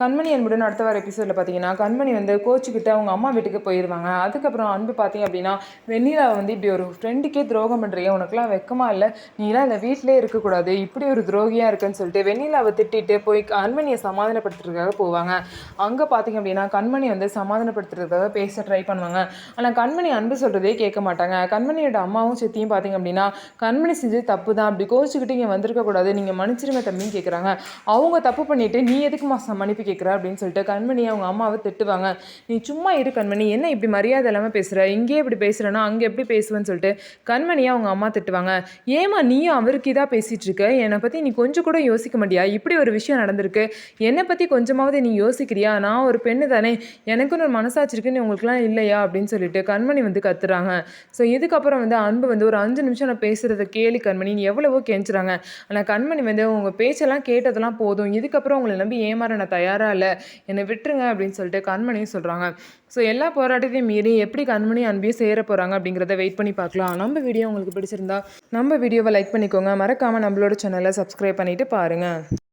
கண்மணி அன்புடன் அடுத்த வார எபிசோடில் பார்த்தீங்கன்னா கண்மணி வந்து கோச்சுக்கிட்டு அவங்க அம்மா வீட்டுக்கு போயிடுவாங்க. அதுக்கப்புறம் அன்பு பார்த்தீங்க அப்படின்னா வெண்ணிலா வந்து இப்படி ஒரு ஃப்ரெண்டுக்கே துரோகம் பண்ணுறிய, உனக்குலாம் வெக்கமா இல்லை, நீலாம் இந்த வீட்டிலே இருக்கக்கூடாது, இப்படி ஒரு துரோகியாக இருக்குன்னு சொல்லிட்டு வெண்ணிலாவை திட்டிட்டு போய் கண்மணியை சமாதானப்படுத்துறதுக்காக போவாங்க. அங்கே பார்த்தீங்க அப்படின்னா கண்மணி வந்து சமாதானப்படுத்துறதுக்காக பேச ட்ரை பண்ணுவாங்க. ஆனால் கண்மணி அன்பு சொல்கிறதே கேட்க மாட்டாங்க. கண்மணியோட அம்மாவும் சித்தியும் பார்த்தீங்க அப்படின்னா கண்மணி செஞ்சது தப்பு தான், அப்படி கோச்சிக்கிட்டு இங்கே வந்திருக்கக்கூடாது, நீங்கள் மன்னிச்சிருங்க தம்பின்னு கேட்குறாங்க. அவங்க தப்பு பண்ணிவிட்டு நீ எதுக்குமா மன்னிப்பு கேட்குற அப்படின்னு சொல்லிட்டு கண்மணி அவங்க அம்மாவை திட்டுவாங்க. நீ சும்மா இரு கண்மணி, என்ன இப்படி மரியாதை இல்லாமல் பேசுகிற, இங்கேயே இப்படி பேசுகிறேன்னா அங்கே எப்படி பேசுவேன்னு சொல்லிட்டு கண்மணியை அவங்க அம்மா திட்டுவாங்க. ஏமா நீயும் அவருக்கு இதாக பேசிகிட்டு இருக்க, என்னை பற்றி நீ கொஞ்சம் கூட யோசிக்க மாட்டியா, இப்படி ஒரு விஷயம் நடந்திருக்கு, என்னை பற்றி கொஞ்சமாவது நீ யோசிக்கிறியா, நான் ஒரு பெண்ணு தானே, எனக்குன்னு ஒரு மனசாட்சி இருக்குன்னு உங்களுக்குலாம் இல்லையா அப்படின்னு சொல்லிட்டு கண்மணி வந்து கத்துறாங்க. ஸோ இதுக்கப்புறம் வந்து அன்பு வந்து ஒரு 5 நிமிஷம் நான் பேசுகிறத கேலி கண்மணி எவ்வளவோ கெஞ்சுறாங்க. ஆனால் கண்மணி வந்து உங்கள் பேச்செல்லாம் கேட்டதெல்லாம் போதும், இதுக்கப்புறம் உங்களை நம்பி ஏமாற நான் தயாராக இல்லை, என்னை விட்டுருங்க அப்படின்னு சொல்லிட்டு கண்மணியும் சொல்கிறாங்க. ஸோ எல்லா போராட்டத்தையும் மீறி எப்படி கண்மணி அன்பையும் சேர போகிறாங்க அப்படிங்கிறத வெயிட் பண்ணி பார்க்கலாம். நம்ம வீடியோ உங்களுக்கு பிடிச்சிருந்தா நம்ம வீடியோவை லைக் பண்ணிக்கோங்க, மறக்காமல் நம்மளோட சேனலை சப்ஸ்கிரைப் பண்ணிவிட்டு பாருங்கள்.